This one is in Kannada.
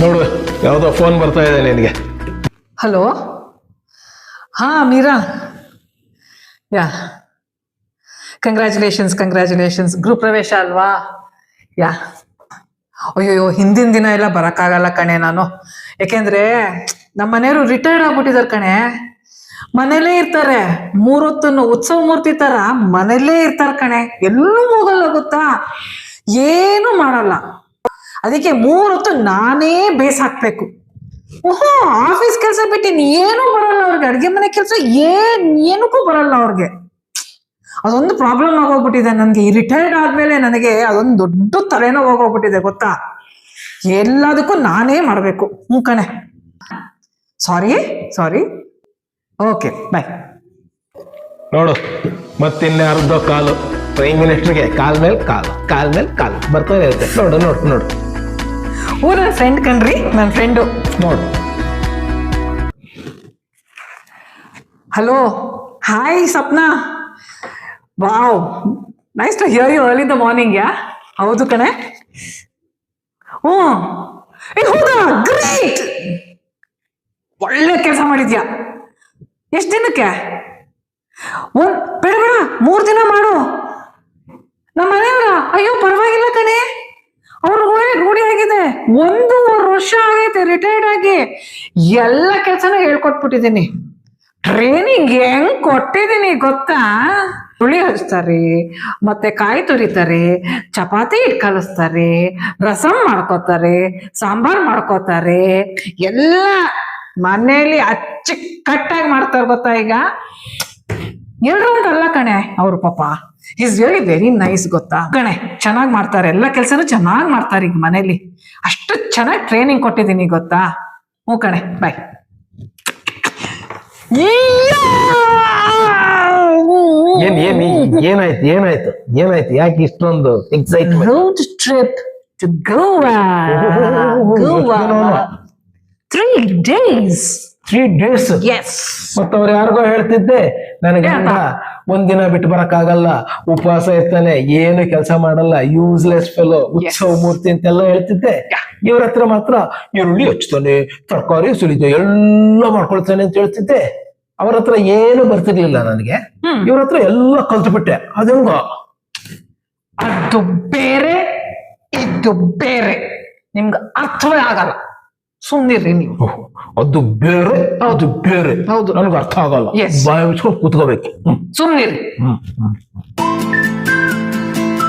ನೋಡು, ಯಾವುದೋ ಫೋನ್ ಬರ್ತಾ ಇದೆ ನಿನಗೆ. ಹಲೋ. ಹಾ ಮೀರಾ. ಯಾ, ಕಂಗ್ರ್ಯಾಚುಲೇಷನ್ಸ್. ಗೃಹ ಪ್ರವೇಶ ಅಲ್ವಾ? ಯಾ. ಅಯ್ಯೋ, ಹಿಂದಿನ ದಿನ ಎಲ್ಲ ಬರೋಕ್ಕಾಗಲ್ಲ ಕಣೆ ನಾನು. ಯಾಕೆಂದ್ರೆ ನಮ್ಮ ಮನೆಯವರು ರಿಟೈರ್ಡ್ ಆಗ್ಬಿಟ್ಟಿದ್ದಾರೆ ಕಣೆ. ಮನೇಲೇ ಇರ್ತಾರೆ, 3 ಹೊತ್ತು ಉತ್ಸವ ಮೂರ್ತಿ ತರ ಮನೇಲೇ ಇರ್ತಾರೆ ಕಣೆ. ಎಲ್ಲೂ ಹೋಗಲ್ಲ ಗೊತ್ತಾ, ಏನು ಮಾಡಲ್ಲ. ಅದಕ್ಕೆ 3 ಹೊತ್ತು ನಾನೇ ಬೇಸ್ ಹಾಕ್ಬೇಕು. ಓಹೋ, ಆಫೀಸ್ ಕೆಲಸ ಬಿಟ್ಟಿನಿ, ಏನೂ ಬರಲ್ಲ ಅವ್ರಿಗೆ. ಅಡ್ಗೆ ಮನೆ ಕೆಲಸ ಏನಕ್ಕೂ ಬರಲ್ಲ ಅವ್ರಿಗೆ. ಅದೊಂದು ಪ್ರಾಬ್ಲಮ್ ಆಗೋಗ್ಬಿಟ್ಟಿದೆ ನನಗೆ. ಈ ರಿಟೈರ್ಡ್ ಆದ್ಮೇಲೆ ನನಗೆ ಅದೊಂದು ದೊಡ್ಡ ತಲೆನೋವು ಹೋಗೋಗ್ಬಿಟ್ಟಿದೆ ಗೊತ್ತಾ. ಎಲ್ಲದಕ್ಕೂ ನಾನೇ ಮಾಡಬೇಕು. ಕಣೆ. ಸಾರಿ. ಓಕೆ, ಬಾಯ್. ನೋಡು, ಮತ್ತಿನ್ನೆ ಅರ್ಧ ಕಾಲು ಪ್ರೈಮ್ ಮಿನಿಸ್ಟರ್ಗೆ ಕಾಲ್ ಮೇಲೆ ಕಾಲು ಬರ್ತಾನೆ ಇರುತ್ತೆ. ನೋಡು. ನನ್ನ ಫ್ರೆಂಡ್ ಕಣ್ರಿ, ನನ್ನ ಫ್ರೆಂಡು. ನೋಡು. Hello, hi Sapna. Wow, nice to hear you early in the morning. Yeah, ಹೌದು ಕಣೆ. ಹೌದಾ, ಗ್ರೇಟ್. ಒಳ್ಳೆ ಕೆಲಸ ಮಾಡಿದ್ಯಾ. ಎಷ್ಟು ದಿನಕ್ಕೆ? ಬೇಡ 3 ದಿನ ಮಾಡು. ನಮ್ಮ ಮನೆಯವರ ಅಯ್ಯೋ ಪರವಾಗಿಲ್ಲ ಕಣೆ, ಅವ್ರಿಗೆ ರೂಢಿ ಆಗಿದೆ. 1.5 ವರ್ಷ ಆಗೈತೆ ರಿಟೈರ್ಡ್ ಆಗಿ. ಎಲ್ಲ ಕೆಲಸನೂ ಹೇಳ್ಕೊಟ್ಬಿಟ್ಟಿದ್ದೀನಿ. ಟ್ರೈನಿಂಗ್ ಹೆಂಗ್ ಕೊಟ್ಟಿದ್ದೀನಿ ಗೊತ್ತಾ. ಹುಳಿ ಹಚ್ತಾರೆ, ಮತ್ತೆ ಕಾಯಿ ತುರಿತಾರೆ, ಚಪಾತಿ ಹಿಟ್ಟು ಕಲಿಸ್ತಾರೆ, ರಸಂ ಮಾಡ್ಕೋತಾರೆ, ಸಾಂಬಾರ್ ಮಾಡ್ಕೋತಾರೆ. ಎಲ್ಲ ಮನೆಯಲ್ಲಿ ಅಚ್ಚುಕಟ್ಟಾಗಿ ಮಾಡ್ತಾರೆ ಗೊತ್ತಾ. ಈಗ ಎಲ್ರು ಅಂತಲ್ಲ ಕಣೆ, ಅವ್ರು ಪಾಪ ಈಸ್ ರಿಯಲಿ ವೆರಿ ನೈಸ್ ಗೊತ್ತಾ ಕಣೆ. ಚೆನ್ನಾಗಿ ಮಾಡ್ತಾರೆ, ಎಲ್ಲ ಕೆಲಸನೂ ಚೆನ್ನಾಗಿ ಮಾಡ್ತಾರೆ ಈಗ ಮನೇಲಿ. ಅಷ್ಟು ಚೆನ್ನಾಗಿ ಟ್ರೈನಿಂಗ್ ಕೊಟ್ಟಿದ್ದೀನಿ ಗೊತ್ತಾ. ಹ್ಞೂ ಕಣೆ, ಬಾಯ್. ಏನಾಯ್ತು? ಯಾಕೆ ಇಷ್ಟೊಂದು excitement? Road trip to Goa. 3 days. 3 days? Yes. ಮತ್ತವ್ರು ಯಾರಿಗೋ ಹೇಳ್ತಿದ್ದೆ ನನಗೆ ಒಂದಿನ ಬಿಟ್ಟು ಬರಕ್ಕಾಗಲ್ಲ, ಉಪವಾಸ ಇರ್ತಾನೆ, ಏನು ಕೆಲಸ ಮಾಡಲ್ಲ, ಯೂಸ್ಲೆಸ್ ಫೆಲೋ, ಉತ್ಸವ ಮೂರ್ತಿ ಅಂತೆಲ್ಲ ಹೇಳ್ತಿದ್ದೆ. ಇವ್ರ ಹತ್ರ ಮಾತ್ರ ಈರುಳ್ಳಿ ಹಚ್ತಾನೆ, ತರಕಾರಿ ಸುಲಿದೆ, ಎಲ್ಲ ಮಾಡ್ಕೊಳ್ತಾನೆ ಅಂತ ಹೇಳ್ತಿದ್ದೆ. ಅವ್ರ ಹತ್ರ ಏನು ಬರ್ತಿರ್ಲಿಲ್ಲ ನನಗೆ. ಇವ್ರ ಹತ್ರ ಎಲ್ಲ ಕಲ್ತ್ಬಿಟ್ಟೆ. ಅದಂಗ ಅದು ಬೇರೆ, ಇದು ಬೇರೆ. ನಿಮ್ಗೆ ಅರ್ಥವೇ ಆಗಲ್ಲ, ಸುಮ್ಮನಿರ್ರಿ ನೀವು. ಅದು ಬೇರೆ, ಅದು ಬೇರೆ. ಹೌದು, ನನಗೆ ಅರ್ಥ ಆಗಲ್ಲ. ಬಾಯಿ ಮುಚ್ಕೊಂಡು ಕೂತ್ಕೋಬೇಕು. ಸುಮ್ಮನಿರ್ರಿ.